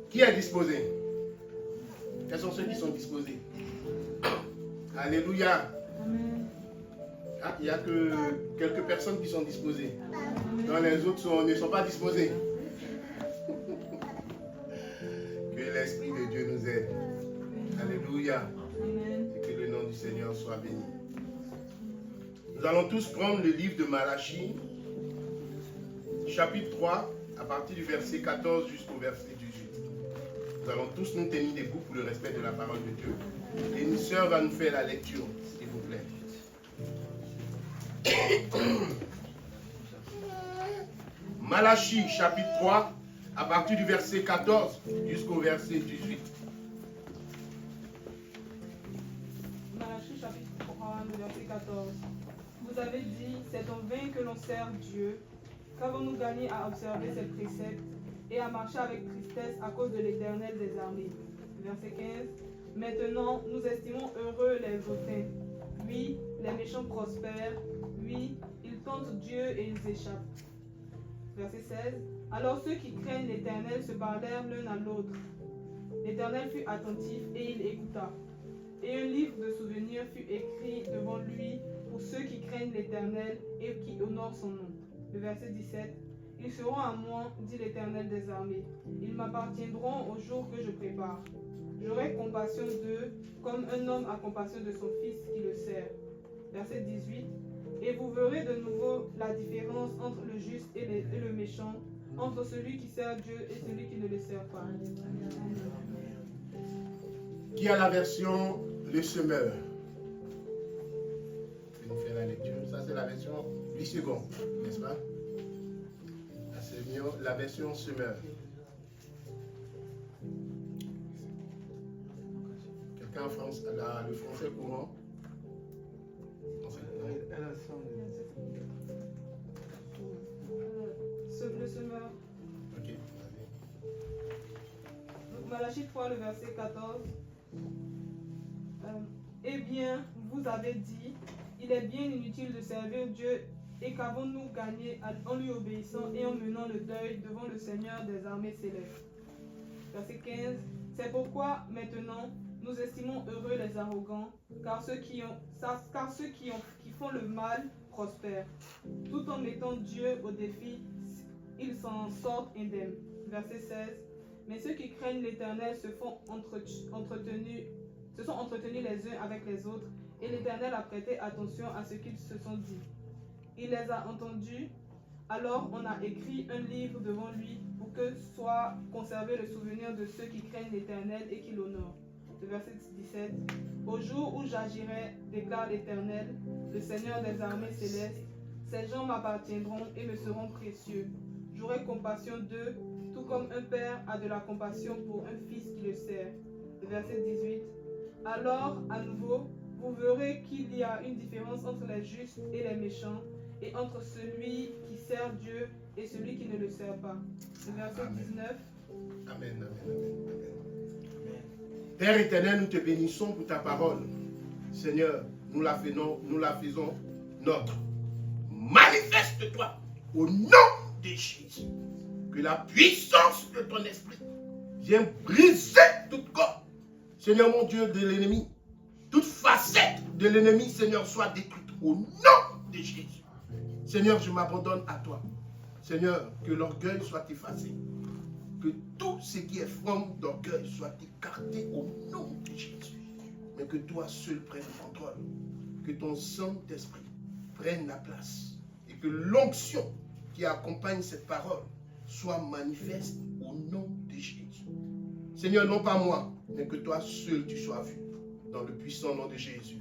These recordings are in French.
Qui est disposé? Quels sont ceux qui sont disposés? Alléluia. Ah, il n'y a que quelques personnes qui sont disposées. Non, les autres ne sont pas disposés. Que l'Esprit de Dieu nous aide. Alléluia. Et que le nom du Seigneur soit béni. Nous allons tous prendre le livre de Malachie, chapitre 3, à partir du verset 14 jusqu'au verset 18. Nous allons tous nous tenir debout pour le respect de la parole de Dieu. Et une sœur va nous faire la lecture, s'il vous plaît. Malachie, chapitre 3, à partir du verset 14 jusqu'au verset 18. Malachie, chapitre 3, le verset 14. Vous avez dit, c'est en vain que l'on sert Dieu. Qu'avons-nous gagné à observer ses préceptes et à marcher avec tristesse à cause de l'Éternel des armées? Verset 15. Maintenant, nous estimons heureux les hautains. Oui, les méchants prospèrent. Oui, ils tentent Dieu et ils échappent. Verset 16. Alors ceux qui craignent l'Éternel se parlèrent l'un à l'autre. L'Éternel fut attentif et il écouta. Et un livre de souvenirs fut écrit devant lui pour ceux qui craignent l'Éternel et qui honorent son nom. Le verset 17. Ils seront à moi, dit l'Éternel des armées. Ils m'appartiendront au jour que je prépare. J'aurai compassion d'eux, comme un homme a compassion de son fils qui le sert. Verset 18. Et vous verrez de nouveau la différence entre le juste et le méchant, entre celui qui sert Dieu et celui qui ne le sert pas. Qui a la version Le Semeur? Je vais nous faire la lecture. Ça, c'est la version 8 secondes, n'est-ce pas? C'est mieux la version Semeur. Quelqu'un en France, le français courant? Le semeur. Ok, vas-y. Donc Malachie 3, le verset 14. Eh bien, vous avez dit, il est bien inutile de servir Dieu, et qu'avons-nous gagné en lui obéissant et en menant le deuil devant le Seigneur des armées célestes. Verset 15. C'est pourquoi maintenant nous estimons heureux les arrogants, car ceux qui font le mal prospèrent. Tout en mettant Dieu au défi, ils s'en sortent indemnes. Verset 16. Mais ceux qui craignent l'Éternel se sont entretenus les uns avec les autres, et l'Éternel a prêté attention à ce qu'ils se sont dit. Il les a entendus, alors on a écrit un livre devant lui pour que soit conservé le souvenir de ceux qui craignent l'Éternel et qui l'honorent. Le verset 17. Au jour où j'agirai, déclare l'Éternel, le Seigneur des armées célestes, ces gens m'appartiendront et me seront précieux. J'aurai compassion d'eux, tout comme un père a de la compassion pour un fils qui le sert. Le verset 18. Alors, à nouveau, vous verrez qu'il y a une différence entre les justes et les méchants, et entre celui qui sert Dieu et celui qui ne le sert pas. Le verset 19. Amen, amen, amen, amen. Père éternel, nous te bénissons pour ta parole. Seigneur, nous la faisons notre. Manifeste-toi au nom de Jésus. Que la puissance de ton esprit vienne briser toute corde. Seigneur mon Dieu, de l'ennemi. Toute facette de l'ennemi, Seigneur, soit détruite au nom de Jésus. Seigneur, je m'abandonne à toi. Seigneur, que l'orgueil soit effacé. Que tout ce qui est forme d'orgueil soit écarté au nom de Jésus. Mais que toi seul prenne le contrôle. Que ton Saint-Esprit prenne la place. Et que l'onction qui accompagne cette parole soit manifeste au nom de Jésus. Seigneur, non pas moi, mais que toi seul tu sois vu. Dans le puissant nom de Jésus.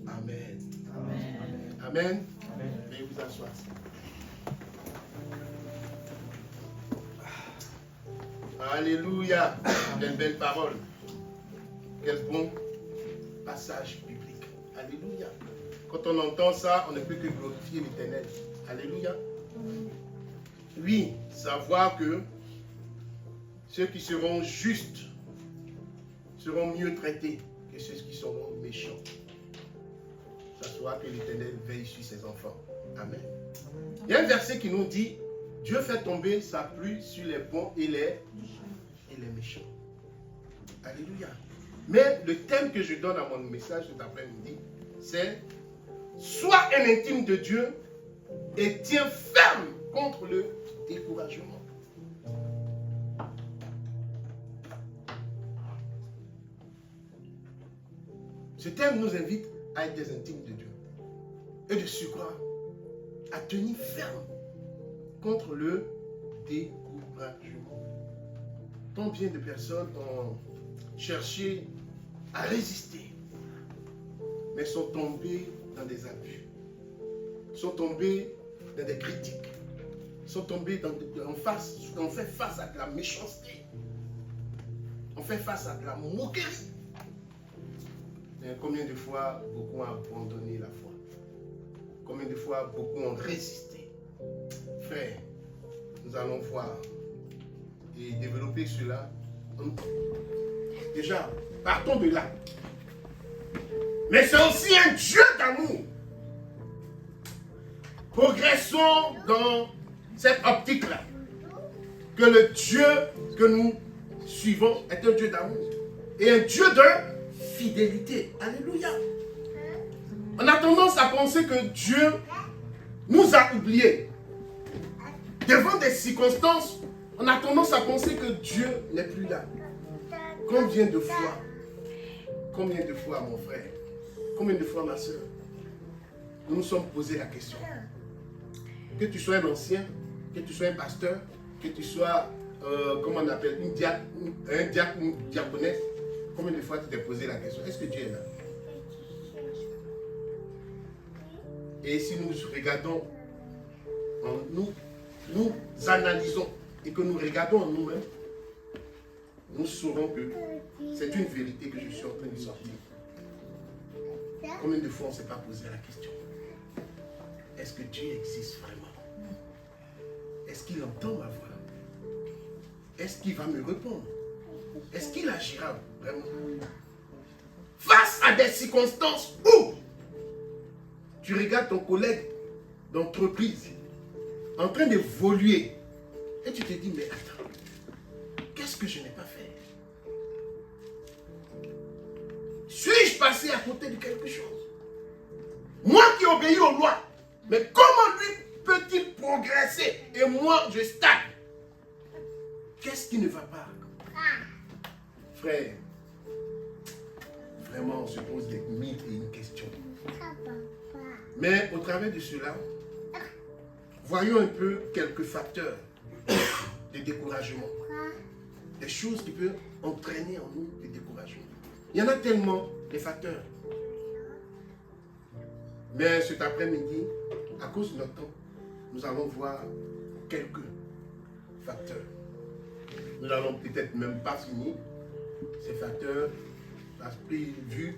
Amen. Amen. Amen. Amen. Veuillez vous asseoir. Alléluia. Quelle belle parole. Quel bon passage biblique. Alléluia. Quand on entend ça, on ne peut que glorifier l'Éternel. Alléluia. Oui, savoir que ceux qui seront justes seront mieux traités que ceux qui seront méchants. S'asseoir que l'Éternel veille sur ses enfants. Amen. Il y a un verset qui nous dit, Dieu fait tomber sa pluie sur les bons et les il est méchant. Alléluia. Mais le thème que je donne à mon message cet après-midi, c'est sois un intime de Dieu et tiens ferme contre le découragement. Ce thème nous invite à être des intimes de Dieu et de surcroît à tenir ferme contre le découragement. Combien de personnes ont cherché à résister, mais sont tombées dans des abus, sont tombées dans des critiques, sont tombées on fait face à de la méchanceté, on fait face à de la moquerie. Mais combien de fois beaucoup ont abandonné la foi? Combien de fois beaucoup ont résisté? Frère, nous allons voir et développer cela. Déjà, partons de là. Mais c'est aussi un Dieu d'amour. Progressons dans cette optique-là. Que le Dieu que nous suivons est un Dieu d'amour. Et un Dieu de fidélité. Alléluia. On a tendance à penser que Dieu nous a oubliés. Devant des circonstances, on a tendance à penser que Dieu n'est plus là. Combien de fois, mon frère, combien de fois, ma soeur, nous nous sommes posé la question. Que tu sois un ancien, que tu sois un pasteur, que tu sois, comment on appelle, un diacre, une diaconesse, combien de fois tu t'es posé la question, est-ce que Dieu est là? Et si nous regardons, nous analysons et que nous regardons en nous-mêmes, nous saurons que c'est une vérité que je suis en train de sortir. Combien de fois on ne s'est pas posé la question? Est-ce que Dieu existe vraiment? Est-ce qu'il entend ma voix? Est-ce qu'il va me répondre? Est-ce qu'il agira vraiment? Face à des circonstances où tu regardes ton collègue d'entreprise en train d'évoluer et tu te dis, mais attends, qu'est-ce que je n'ai pas fait? Suis-je passé à côté de quelque chose? Moi qui obéis aux lois, mais comment lui peut-il progresser et moi je stagne? Qu'est-ce qui ne va pas? Frère, vraiment on se pose des mille et une questions. Mais au travers de cela, voyons un peu quelques facteurs de découragement. Des choses qui peuvent entraîner en nous le découragement. Il y en a tellement de facteurs. Mais cet après-midi, à cause de notre temps, nous allons voir quelques facteurs. Nous n'allons peut-être même pas finir ces facteurs parce que vu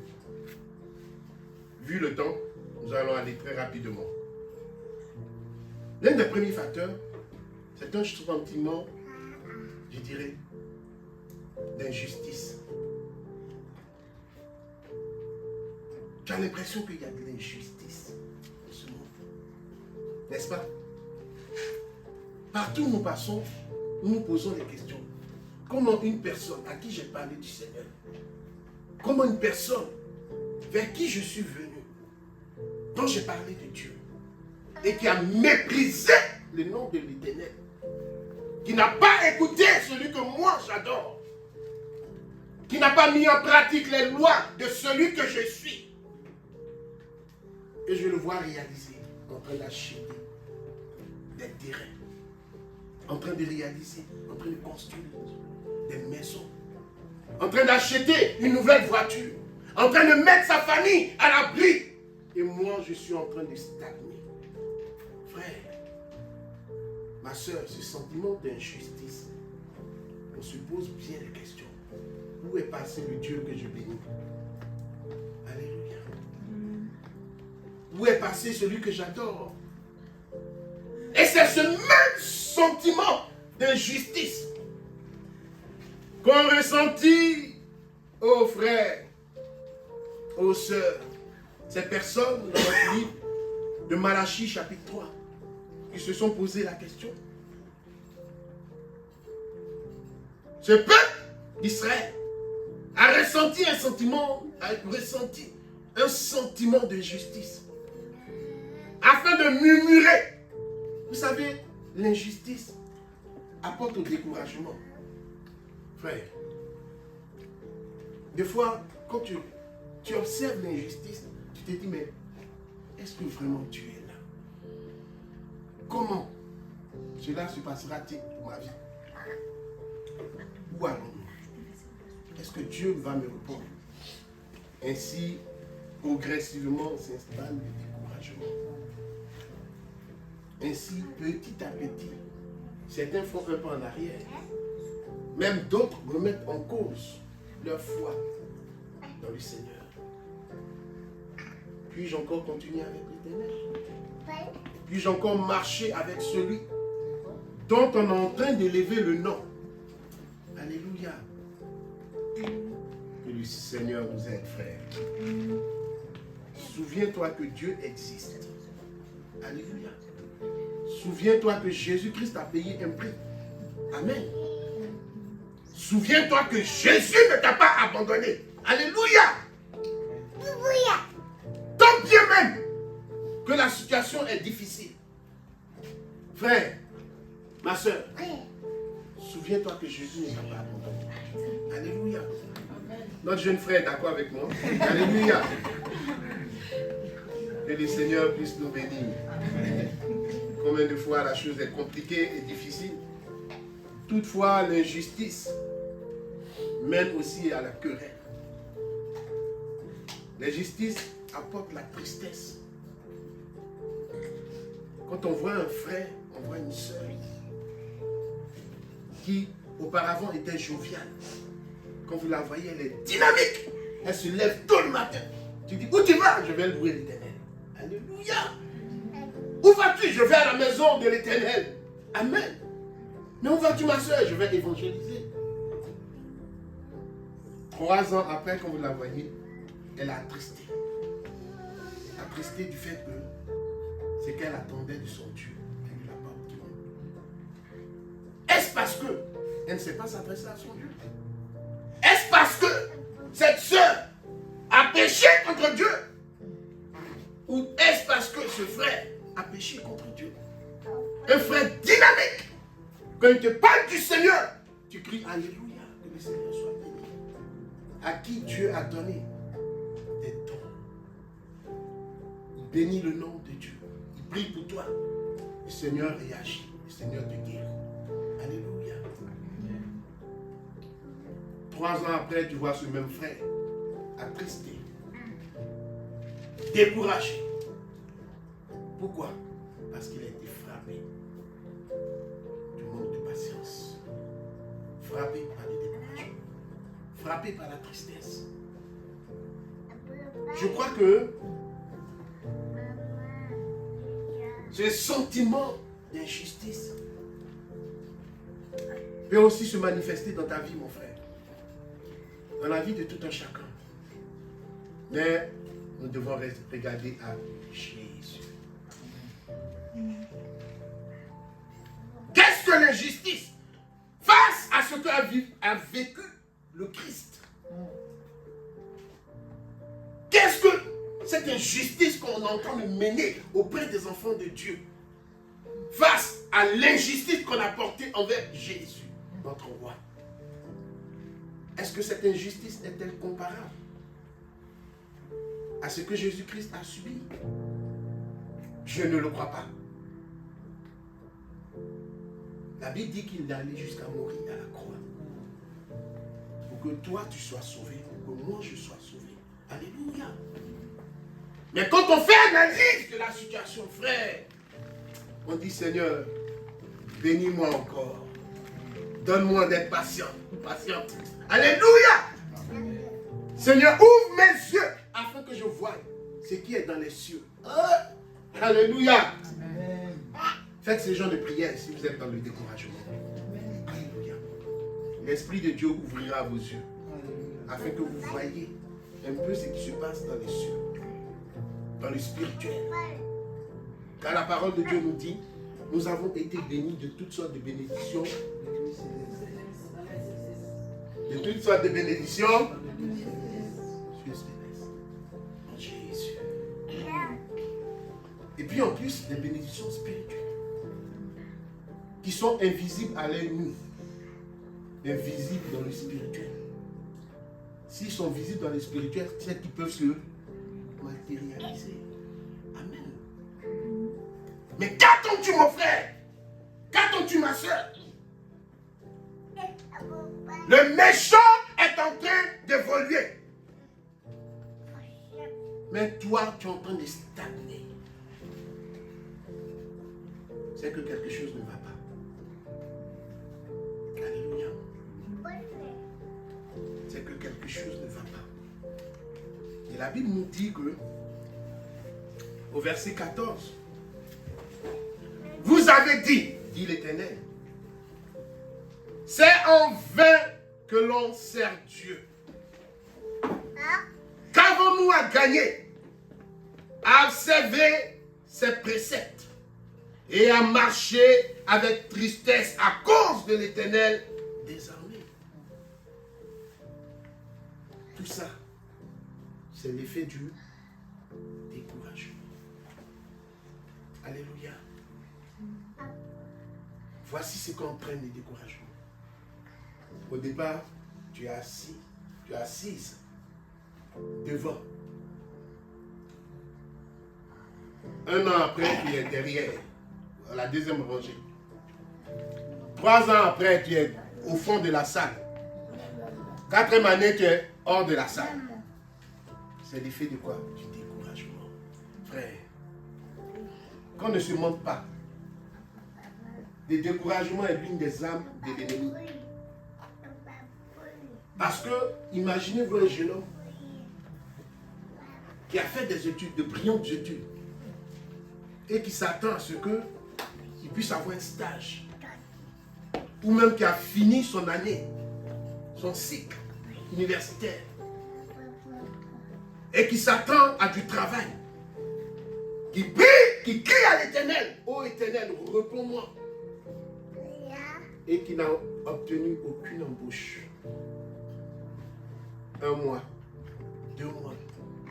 le temps, nous allons aller très rapidement. L'un des premiers facteurs, c'est un sentiment, je dirais, d'injustice. Tu as l'impression qu'il y a de l'injustice dans ce monde. N'est-ce pas? Partout où nous passons, nous nous posons des questions. Comment une personne à qui j'ai parlé du Seigneur, comment une personne vers qui je suis venu, dont j'ai parlé de Dieu, et qui a méprisé le nom de l'Éternel, qui n'a pas écouté celui que moi j'adore, qui n'a pas mis en pratique les lois de celui que je suis, et je le vois réaliser en train d'acheter des terrains, en train de réaliser, en train de construire des maisons, en train d'acheter une nouvelle voiture, en train de mettre sa famille à l'abri. Et moi, je suis en train de stagner. Frère, ma soeur, ce sentiment d'injustice, on se pose bien les questions. Où est passé le Dieu que je bénis? Alléluia. Où est passé celui que j'adore? Et c'est ce même sentiment d'injustice qu'on ressentit aux frères, aux sœurs, ces personnes dans notre livre de Malachie chapitre 3 qui se sont posé la question. ce peuple d'Israël a ressenti un sentiment de justice. Afin de murmurer. Vous savez, l'injustice apporte au découragement. Frère, des fois, quand tu observes l'injustice, tu te dis, mais est-ce que vraiment Dieu est là? Comment cela se passera-t-il pour ma vie? Où allons-nous? Est-ce que Dieu va me répondre? Ainsi, progressivement s'installe le découragement. Ainsi, petit à petit, certains font un pas en arrière. Même d'autres remettent en cause leur foi dans le Seigneur. Puis-je encore continuer avec l'Éternel? Puis-je encore marcher avec celui dont on est en train d'élever le nom? Alléluia. Que le Seigneur nous aide, frère. Souviens-toi que Dieu existe. Alléluia. Souviens-toi que Jésus-Christ a payé un prix. Amen. Souviens-toi que Jésus ne t'a pas abandonné. Alléluia. Tant bien même que la situation est difficile. Frère, ma soeur, souviens-toi que Jésus ne t'a pas abandonné. Alléluia. Notre jeune frère est d'accord avec moi. Alléluia. Que le Seigneur puisse nous bénir. Combien de fois la chose est compliquée et difficile. Toutefois, l'injustice mène aussi à la querelle. L'injustice apporte la tristesse. Quand on voit un frère, on voit une sœur qui auparavant était joviale. Quand vous la voyez, elle est dynamique. Elle se lève tôt le matin. Tu dis, où tu vas? Je vais louer l'Éternel. Alléluia. Où vas-tu? Je vais à la maison de l'Éternel. Amen. Mais où vas-tu, ma soeur? Je vais évangéliser. 3 ans après, quand vous la voyez, elle a attristé. Attristé du fait que c'est qu'elle attendait de son Dieu. Elle ne l'a pas obtenu. Est-ce parce qu'elle ne sait pas s'adresser à son Dieu? Est-ce parce que cette soeur a péché contre Dieu? Ou est-ce parce que ce frère a péché contre Dieu? Un frère dynamique. Quand il te parle du Seigneur, tu cries Alléluia, que le Seigneur soit béni. À qui Dieu a donné des dons. Il bénit le nom de Dieu. Il prie pour toi. Le Seigneur réagit. Le Seigneur te guérit. Alléluia. 3 ans après, tu vois ce même frère attristé, découragé. Pourquoi? Parce qu'il a été frappé du manque de patience, frappé par le découragement, frappé par la tristesse. Je crois que ce sentiment d'injustice peut aussi se manifester dans ta vie, mon frère, dans la vie de tout un chacun. Mais nous devons regarder à Jésus. Qu'est-ce que l'injustice face à ce qu'a vécu le Christ? Qu'est-ce que cette injustice qu'on est en train de mener auprès des enfants de Dieu face à l'injustice qu'on a portée envers Jésus, notre roi? Est-ce que cette injustice est-elle comparable à ce que Jésus-Christ a subi? Je ne le crois pas. La Bible dit qu'il est allé jusqu'à mourir à la croix. Pour que toi tu sois sauvé, pour que moi je sois sauvé. Alléluia. Mais quand on fait analyse de la situation, frère, on dit Seigneur, bénis-moi encore. Donne-moi d'être patiente. Alléluia. Seigneur, ouvre mes yeux afin que je voie ce qui est dans les cieux. Alléluia. Amen. Faites ce genre de prière si vous êtes dans le découragement. Alléluia. L'Esprit de Dieu ouvrira vos yeux afin que vous voyez un peu ce qui se passe dans les cieux, dans le spirituel. Car la parole de Dieu nous dit, nous avons été bénis de toutes sortes de bénédictions De toutes sortes de bénédictions. Jésus. Et puis en plus, des bénédictions spirituelles qui sont invisibles à l'œil nu, invisibles dans le spirituel. S'ils sont visibles dans le spirituel, c'est qu'ils peuvent se matérialiser. Amen. Mais qu'attends-tu, mon frère? Qu'attends-tu, ma soeur? Le méchant est en train d'évoluer. Mais toi, tu es en train de stagner. C'est que quelque chose ne va pas. Alléluia. C'est que quelque chose ne va pas. Et la Bible nous dit que, au verset 14, vous avez dit, dit l'Éternel, c'est en vain que l'on sert Dieu. Qu'avons-nous à gagner à observer ses préceptes et à marcher avec tristesse à cause de l'Éternel des armées? Tout ça, c'est l'effet du découragement. Alléluia. Voici ce qu'entraîne le découragement. Au départ, tu es assis, tu es assise devant. Un an après, tu es derrière, à la deuxième rangée. 3 ans après, tu es au fond de la salle. 4e année, tu es hors de la salle. C'est l'effet de quoi? Du découragement. Frère, qu'on ne se mente pas. Le découragement est l'une des âmes de l'ennemi. Parce que, imaginez-vous un jeune homme qui a fait des études, de brillantes études, et qui s'attend à ce qu'il puisse avoir un stage, ou même qui a fini son année, son cycle universitaire, et qui s'attend à du travail, qui prie, qui crie à l'Éternel, ô Éternel, réponds-moi, et qui n'a obtenu aucune embauche. 1 mois, 2 mois,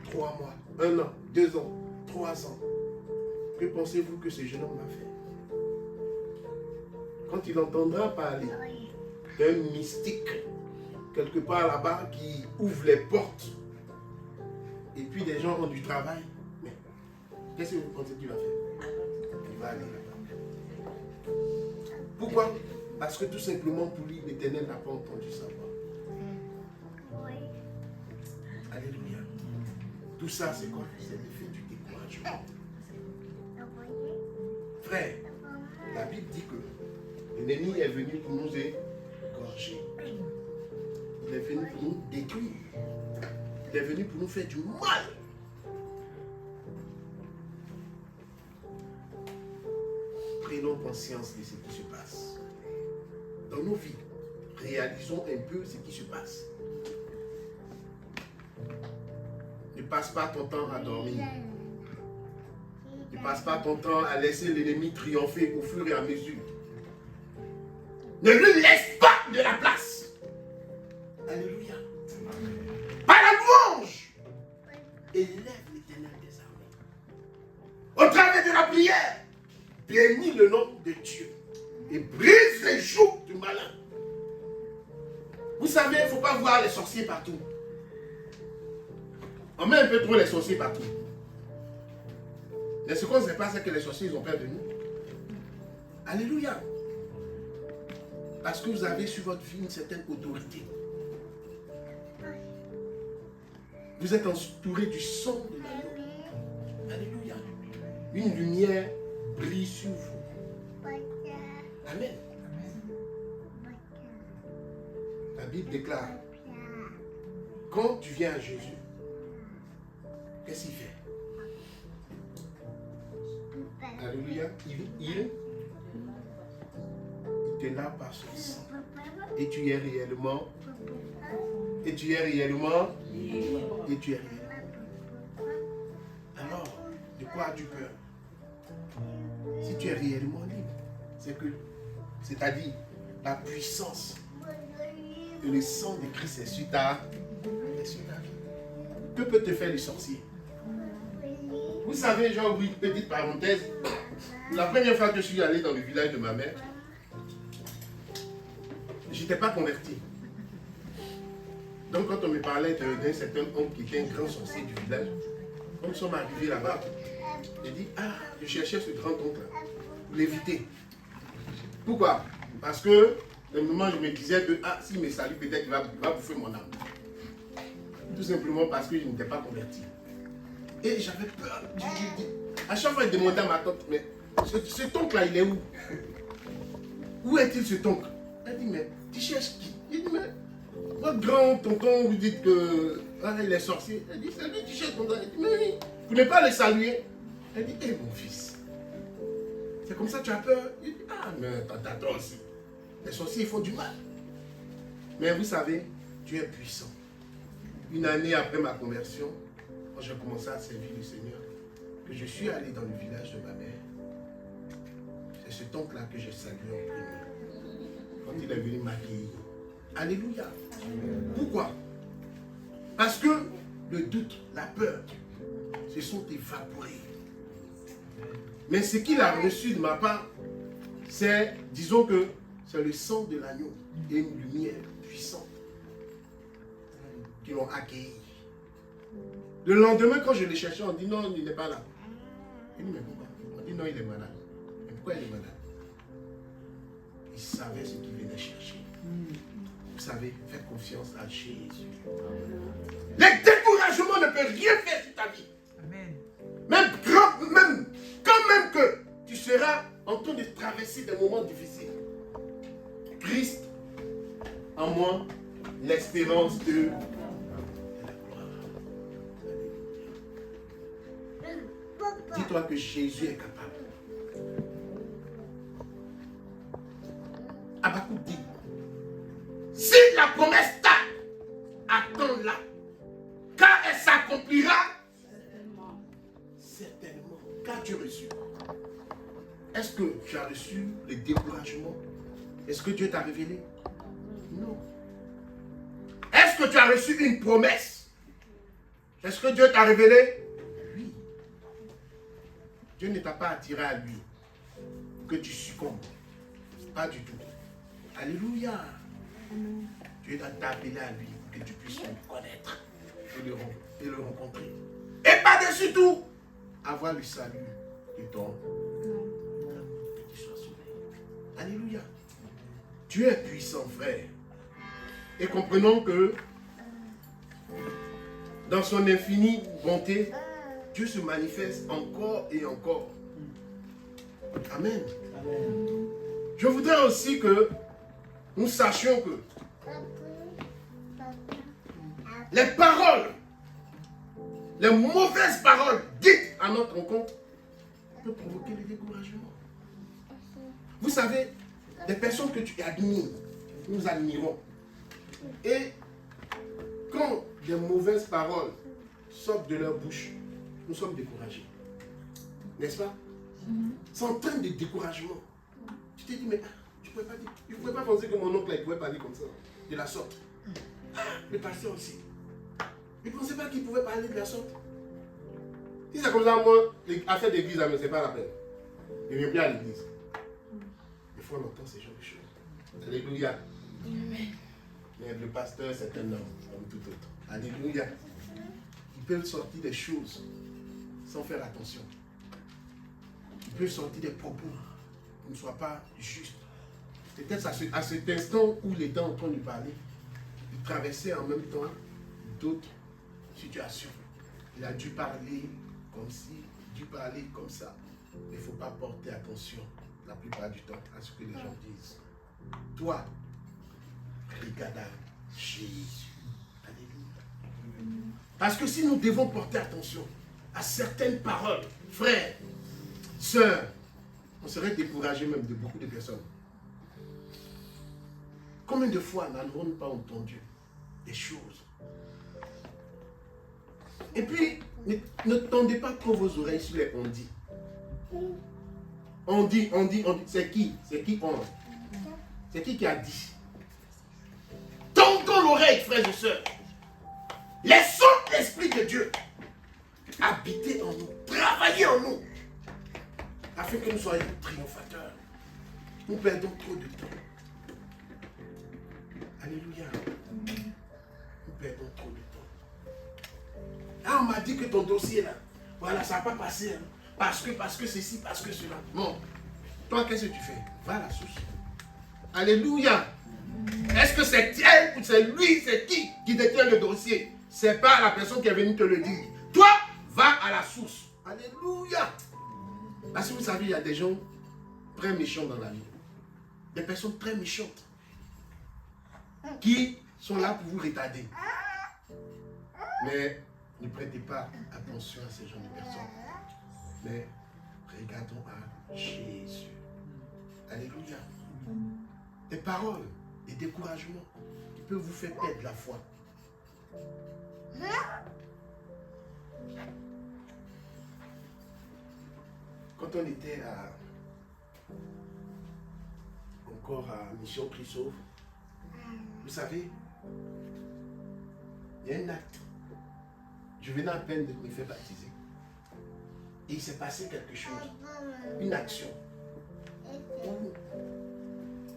3 mois, 1 an, 2 ans, 3 ans. Que pensez-vous que ce jeune homme va faire? Quand il entendra parler d'un mystique quelque part là-bas qui ouvre les portes et puis des gens ont du travail, mais qu'est-ce que vous pensez qu'il va faire? Il va aller là-bas. Pourquoi? Parce que tout simplement pour lui, l'Éternel n'a pas entendu sa voix. Alléluia. Tout ça, c'est quoi? C'est l'effet du découragement. Frère, la Bible dit que l'ennemi est venu pour nous égorger. Il est venu pour nous détruire. Il est venu pour nous faire du mal. Prenons conscience de ce qui se passe. Dans nos vies, réalisons un peu ce qui se passe. Ne passe pas ton temps à dormir. Ne passe pas ton temps à laisser l'ennemi triompher au fur et à mesure. Ne lui laisse pas de la place. Alléluia. Par la louange, élève l'Éternel des armées. Au travers de la prière, bénis le nom de Dieu et brise les joues du malin. Vous savez, il ne faut pas voir les sorciers partout. On met un peu trop les sorciers partout. Mais ce qu'on ne sait pas, c'est que les sorciers, ils ont peur de nous. Alléluia. Parce que vous avez sur votre vie une certaine autorité. Vous êtes entouré du sang de l'agneau. Alléluia. Une lumière brille sur vous. Amen. La Bible déclare, quand tu viens à Jésus, qu'est-ce qu'il fait? Alléluia. Il te lave par son sang. Et tu es réellement. Et tu es réellement. Et tu es réellement. Alors, de quoi as-tu peur? Si tu es réellement libre, c'est-à-dire la puissance Et le sang de Christ est sur ta vie. Que peut te faire le sorcier? Vous savez, j'ai ouvert une petite parenthèse. La première fois que je suis allé dans le village de ma mère, je n'étais pas converti. Donc quand on me parlait d'un certain homme qui était un grand sorcier du village, quand nous sommes arrivés là-bas, j'ai dit, ah, je cherchais ce grand oncle-là, pour l'éviter. Pourquoi? Parce que, le moment je me disais que, ah, s'il me salue, peut-être qu'il va bouffer mon âme. Tout simplement parce que je n'étais pas converti. Et j'avais peur. À chaque fois, je demandais à ma tante, mais cet oncle-là, il est où? Où est-il cet oncle? Elle dit, mais tu cherches qui? Il dit, mais votre grand tonton, vous dites que il est sorcier. Elle dit, c'est lui qui cherche ton grand. Elle dit, mais oui, vous n'êtes pas le saluer. Elle dit, hé mon fils, c'est comme ça que tu as peur? Il dit, ah, mais t'attends aussi. Les sorciers, ils font du mal. Mais vous savez, Dieu est puissant. Une année après ma conversion, quand j'ai commencé à servir le Seigneur, que je suis allé dans le village de ma mère, c'est cet oncle-là que j'ai salué en premier. Quand il est venu m'accueillir. Alléluia. Pourquoi? Parce que le doute, la peur, se sont évaporés. Mais ce qu'il a reçu de ma part, c'est, disons que, c'est le sang de l'agneau et une lumière puissante qui l'ont accueilli. Le lendemain, quand je l'ai cherché, on dit non, il n'est pas là. Il dit, mais pourquoi? On dit non, il est malade. Mais pourquoi il est malade? Il savait ce qu'il venait chercher. Vous savez, faites confiance à Jésus. Le découragement ne peut rien faire sur ta vie. Amen. Quand même que tu seras en train de traverser des moments difficiles. Christ en moi, l'espérance de la gloire. Dis-toi que Jésus est capable. Habakkuk dit, si la promesse t'a, attends-la, car elle s'accomplira certainement. Qu'as-tu reçu? Est-ce que tu as reçu le découragement? Est-ce que Dieu t'a révélé? Non. Est-ce que tu as reçu une promesse? Est-ce que Dieu t'a révélé? Oui. Dieu ne t'a pas attiré à lui que tu succombes. Pas du tout. Alléluia. Dieu t'a appelé à lui pour que tu puisses le connaître et le rencontrer. Et par-dessus tout, avoir le salut de ton âme, que tu sois sauvé. Alléluia. Dieu est puissant, frère. Et comprenons que dans son infinie bonté, Dieu se manifeste encore et encore. Amen. Amen. Je voudrais aussi que nous sachions que les paroles, les mauvaises paroles dites à notre rencontre peuvent provoquer le découragement. Vous savez, des personnes que tu admires, nous admirons. Et quand des mauvaises paroles sortent de leur bouche, nous sommes découragés. N'est-ce pas? C'est en train de découragement. Tu t'es dit, mais je ne pouvais pas penser que mon oncle il pouvait parler comme ça, de la sorte. Ah, le pasteur aussi. Je ne pensais pas qu'il pouvait parler de la sorte. Si c'est comme ça, moi, les affaires d'église, ce n'est pas la peine. Je ne viens plus à l'église. Des fois, on entend ces genres de choses. Alléluia. Amen. Mais le pasteur, c'est un homme, comme tout autre. Alléluia. Il peut sortir des choses sans faire attention. Il peut sortir des propos qui ne soient pas justes. Peut-être à cet instant où il était en train de parler, il traversait en même temps d'autres situations. Il a dû parler comme ci, dû parler comme ça. Mais il ne faut pas porter attention la plupart du temps à ce que les gens disent. Toi, regarde à Jésus. Alléluia. Parce que si nous devons porter attention à certaines paroles, frères, sœurs, on serait découragé même de beaucoup de personnes. Combien de fois n'avons-nous pas entendu des choses? Et puis, ne tendez pas trop vos oreilles sur les on-dit. On dit. C'est qui? C'est qui on? C'est qui a dit? Ton l'oreille, frères et sœurs. Laissons l'Esprit de Dieu habiter en nous, travailler en nous, afin que nous soyons triomphateurs. Nous perdons trop de temps. Alléluia. Nous perdons trop de temps. Ah, on m'a dit que ton dossier là, voilà, ça n'a pas passé. Hein. Parce que ceci, parce que cela. Non. Toi, qu'est-ce que tu fais? Va à la source. Alléluia. Est-ce que c'est elle ou c'est lui, c'est qui détient le dossier? C'est pas la personne qui est venue te le dire. Toi, va à la source. Alléluia. Parce que vous savez, il y a des gens très méchants dans la vie. Des personnes très méchantes qui sont là pour vous retarder. Mais ne prêtez pas attention à ces gens de personnes. Mais regardons à Jésus. Alléluia. Des paroles, des découragements qui peuvent vous faire perdre la foi. Quand on était encore à Mission Christophe, vous savez, il y a un acte. Je venais à peine de me faire baptiser. Et il s'est passé quelque chose, une action.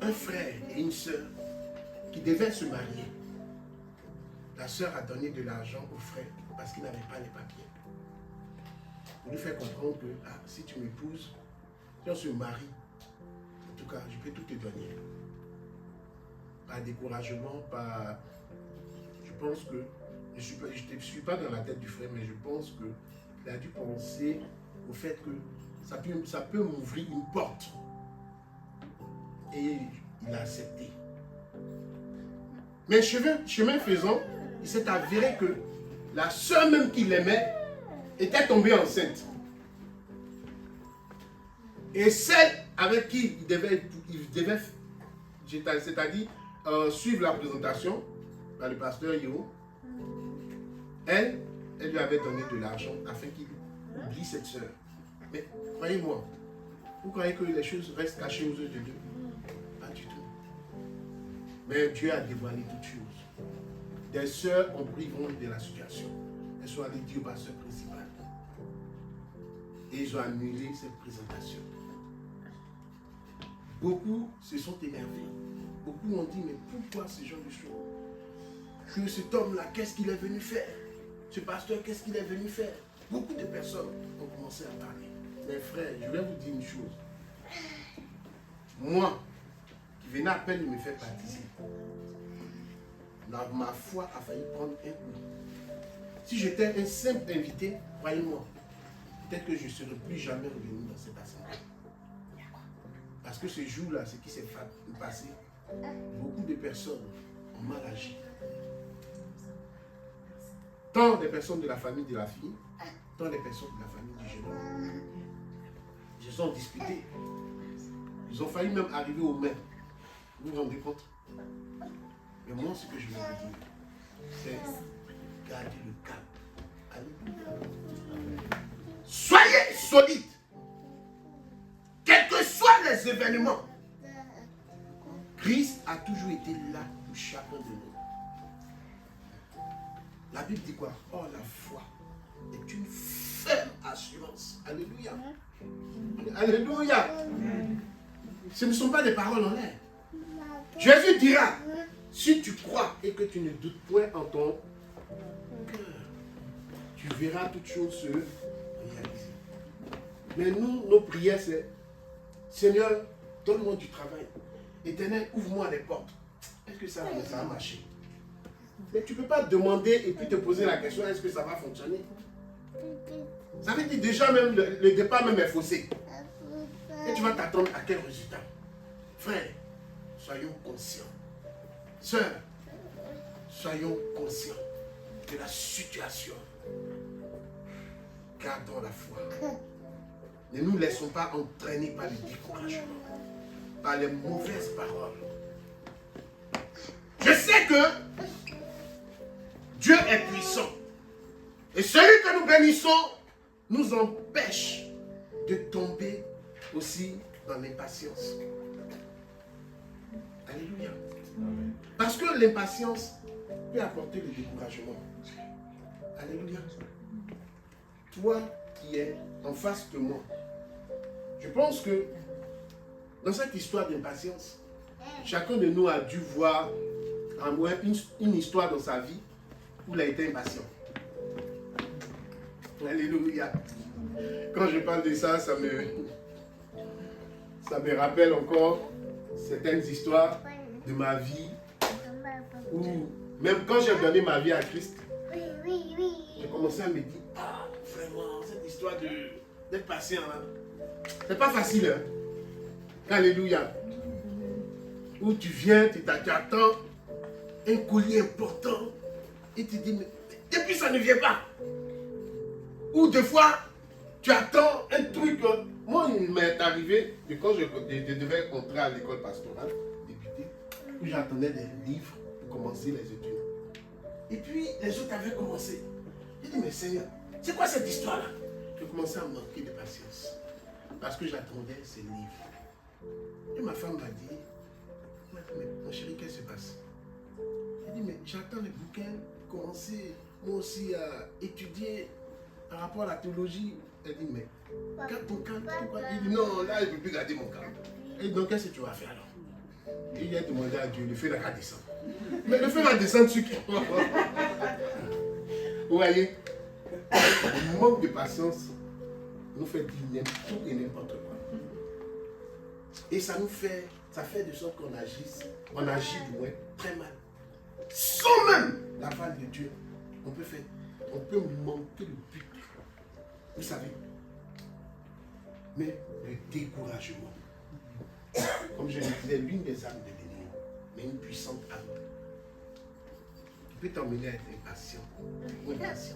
Un frère et une sœur qui devaient se marier. La sœur a donné de l'argent au frère parce qu'il n'avait pas les papiers. Pour lui faire comprendre que si tu m'épouses, si on se marie, en tout cas, je peux tout te donner. Pas découragement, pas... Je pense que... Je ne suis pas dans la tête du frère, mais je pense qu'il a dû penser au fait que ça peut m'ouvrir une porte. Et il a accepté. Mais chemin faisant, il s'est avéré que la sœur même qu'il aimait était tombée enceinte. Et celle avec qui il devait c'est-à-dire suivre la présentation par le pasteur Yo, elle lui avait donné de l'argent afin qu'il oublie cette sœur. Mais croyez-moi, vous croyez que les choses restent cachées aux yeux de Dieu? Pas du tout. Mais Dieu a dévoilé toutes choses. Des sœurs ont pris compte de la situation. Elles sont allées dire au pasteur principal. Et ils ont annulé cette présentation. Beaucoup se sont énervés. Beaucoup ont dit, mais pourquoi ce genre de choses? Que cet homme-là, qu'est-ce qu'il est venu faire? Ce pasteur, qu'est-ce qu'il est venu faire? Beaucoup de personnes ont commencé à parler. Mais frères, je vais vous dire une chose. Moi, qui venais à peine de me faire baptiser, ma foi a failli prendre un coup. Si j'étais un simple invité, croyez-moi, peut-être que je ne serais plus jamais revenu dans cette assemblée. Parce que ce jour-là, ce qui s'est passé, beaucoup de personnes ont mal agi. Tant des personnes de la famille de la fille, tant des personnes de la famille du jeune homme. Ils se sont disputés. Ils ont failli même arriver au même. Vous vous rendez compte? Mais moi, ce que je veux vous dire, c'est garder le cap. Alléluia. Soyez solides. Quels que soient les événements, Christ a toujours été là pour chacun de nous. La Bible dit quoi? Oh, la foi est une ferme assurance. Alléluia. Alléluia. Ce ne sont pas des paroles en l'air. Jésus dira, si tu crois et que tu ne doutes point en ton cœur, tu verras toutes choses se réaliser. Mais nous, nos prières, c'est Seigneur, donne-moi du travail. Éternel, ouvre-moi les portes. Est-ce que ça va marcher? Mais tu ne peux pas demander et puis te poser la question, est-ce que ça va fonctionner? Ça veut dire déjà même le départ même est faussé. Et tu vas t'attendre à quel résultat? Frère, soyons conscients. Sœur, soyons conscients de la situation. Gardons la foi. Ne nous laissons pas entraîner par le découragement, par les mauvaises paroles. Je sais que Dieu est puissant. Et celui que nous bénissons nous empêche de tomber aussi dans l'impatience. Alléluia. Parce que l'impatience peut apporter le découragement. Alléluia. Toi qui es en face de moi, je pense que dans cette histoire d'impatience, chacun de nous a dû voir en moins une histoire dans sa vie où il a été impatient. Alléluia. Quand je parle de ça, ça me rappelle encore certaines histoires de ma vie où, même quand j'ai donné ma vie à Christ, j'ai commencé à me dire, ah, vraiment, cette histoire d'être patient, hein, c'est pas facile. Hein? Alléluia. Où tu viens, tu attends un colis important et tu dis, mais depuis ça ne vient pas. Ou des fois, tu attends un truc. Moi, il m'est arrivé que quand je devais entrer à l'école pastorale, député, où j'attendais des livres pour commencer les études. Et puis, les autres avaient commencé. J'ai dit, mais Seigneur, c'est quoi cette histoire-là? J'ai commencé à manquer de patience. Parce que j'attendais ces livres. Et ma femme m'a dit, mais mon chéri, qu'est-ce qui se passe? J'ai dit, mais j'attends les bouquins, commencer moi aussi à étudier par rapport à la théologie. Elle dit, mais garde ton calme. Il dit, non, là, je ne peux plus garder mon calme. Et donc, qu'est-ce que tu vas faire alors? Et il a demandé à Dieu, le feu va descendre. Mais le feu va descendre sur qui? Vous voyez, le manque de patience nous fait dire tout et n'importe quoi. Et ça fait de sorte qu'on agit du moins très mal. Sans même l'aval de Dieu, on peut manquer le but. Vous savez, mais le découragement, comme je le disais, l'une des âmes de l'ennemi, mais une puissante âme, qui peut t'emmener à être impatient ou impatient.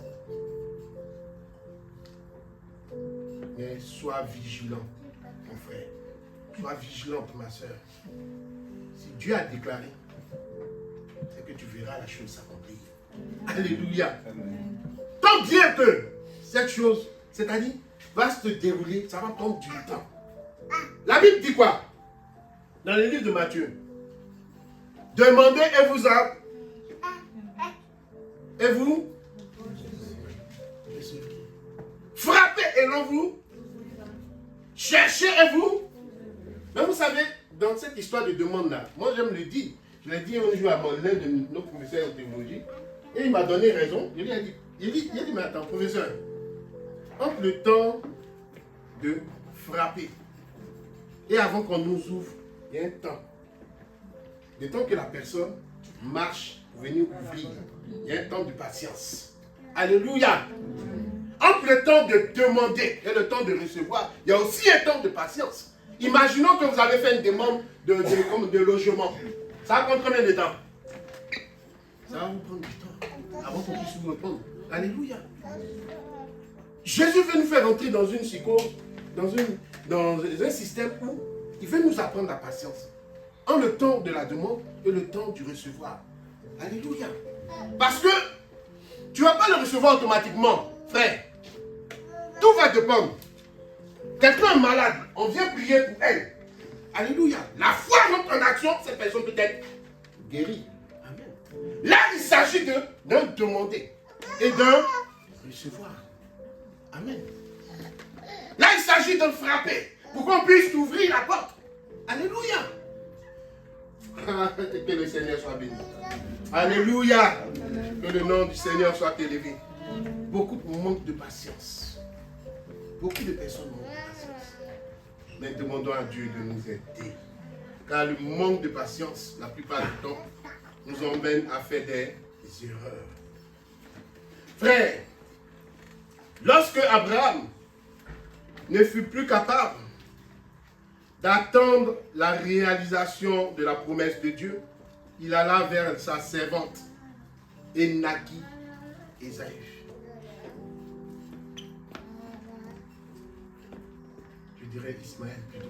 Mais sois vigilant, mon frère. Sois vigilante, ma soeur. Si Dieu a déclaré, c'est que tu verras la chose s'accomplir. Alléluia. Tant bien que cette chose, c'est-à-dire, va se dérouler, ça va prendre du temps. La Bible dit quoi? Dans le livre de Matthieu. Demandez et vous a... Et vous? Frappez et l'on vous? Cherchez et vous? Mais vous savez, dans cette histoire de demande-là, moi j'aime le dire. Je l'ai dit un jour à l'un de nos professeurs de théologie, et il m'a donné raison. Il a dit, mais attends, professeur, entre le temps de frapper et avant qu'on nous ouvre, il y a un temps. Le temps que la personne marche pour venir ouvrir, il y a un temps de patience. Alléluia. Entre le temps de demander et le temps de recevoir, il y a aussi un temps de patience. Imaginons que vous avez fait une demande de logement. Ça va prendre combien de temps? Ça va vous prendre du temps avant qu'on puisse vous répondre. Alléluia. Jésus veut nous faire entrer dans une psychose, dans un système où il veut nous apprendre la patience. En le temps de la demande et le temps du recevoir. Alléluia. Parce que tu ne vas pas le recevoir automatiquement, frère. Tout va dépendre. Quelqu'un est malade, on vient prier pour elle. Alléluia. La foi rentre en action, cette personne peut être guérie. Amen. Là, il s'agit d'un demander et d'un recevoir. Amen. Là, il s'agit de frapper pour qu'on puisse ouvrir la porte. Alléluia. Que le Seigneur soit béni. Alléluia. Que le nom du Seigneur soit élevé. Beaucoup manquent de patience. Beaucoup de personnes manquent de patience. Mais demandons à Dieu de nous aider. Car le manque de patience, la plupart du temps, nous emmène à faire des erreurs. Frère, lorsque Abraham ne fut plus capable d'attendre la réalisation de la promesse de Dieu, il alla vers sa servante et naquit Ésaü. Je dirais Ismaël plutôt.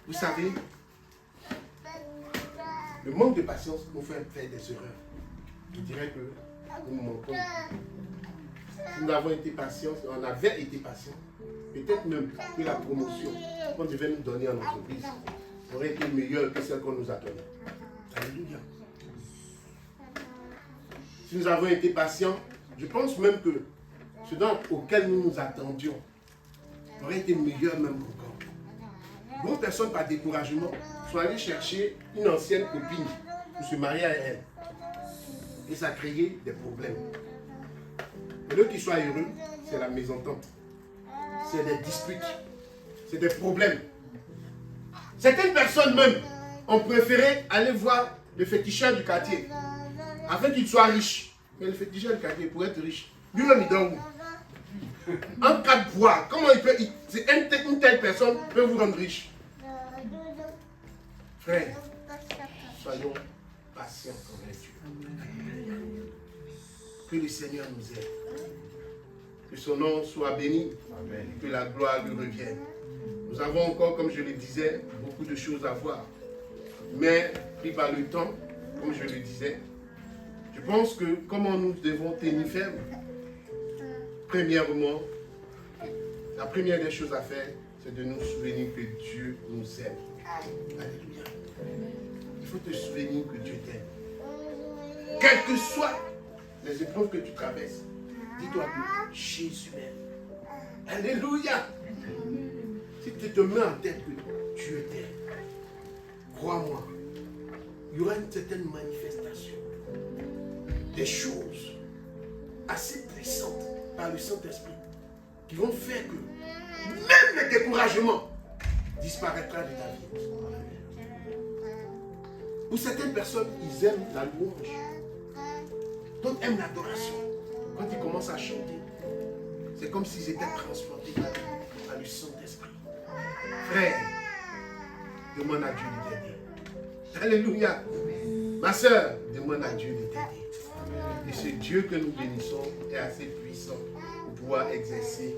Vous savez, le manque de patience nous fait faire des erreurs. Je dirais que nous manquons. Si nous avons été patients, on avait été patients, peut-être même que la promotion qu'on devait nous donner en entreprise aurait été meilleure que celle qu'on nous a donnée. Alléluia. Si nous avons été patients, je pense même que ce auquel nous nous attendions aurait été meilleur même encore. Beaucoup de personnes par découragement sont allées chercher une ancienne copine pour se marier à elle. Et ça a créé des problèmes. Et lieu qu'ils soient heureux, c'est la mésentente. C'est des disputes. C'est des problèmes. Certaines personnes même ont préféré aller voir le féticheur du quartier afin qu'il soit riche. Mais le féticheur du quartier, pour être riche, lui-même il donne où? En cas de voix, comment il peut... une telle personne peut vous rendre riche. Frère, soyons patients envers Dieu. Que le Seigneur nous aide. Que son nom soit béni. Amen. Que la gloire lui revienne. Nous avons encore, comme je le disais, beaucoup de choses à voir. Mais, pris par le temps, comme je le disais, je pense que comment nous devons tenir ferme. Premièrement, la première des choses à faire, c'est de nous souvenir que Dieu nous aime. Alléluia. Il faut te souvenir que Dieu t'aime. Quelles que soient les épreuves que tu traverses, dis-toi que Jésus m'aime. Alléluia. Si tu te mets en tête que Dieu t'aime, crois-moi, il y aura une certaine manifestation. Des choses assez puissantes par le Saint-Esprit qui vont faire que même le découragement disparaîtra de ta vie. Pour certaines personnes, ils aiment la louange. D'autres aiment l'adoration. Quand ils commencent à chanter, c'est comme s'ils étaient transportés par le Saint-Esprit. Frère, demande à Dieu de t'aider. Alléluia. Ma soeur, demande à Dieu de t'aider. Et ce Dieu que nous bénissons est assez puissant pour pouvoir exercer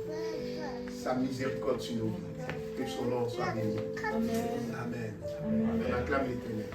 sa miséricorde sur nos vies. Que son nom soit béni. Amen. Amen. On acclame l'Éternel.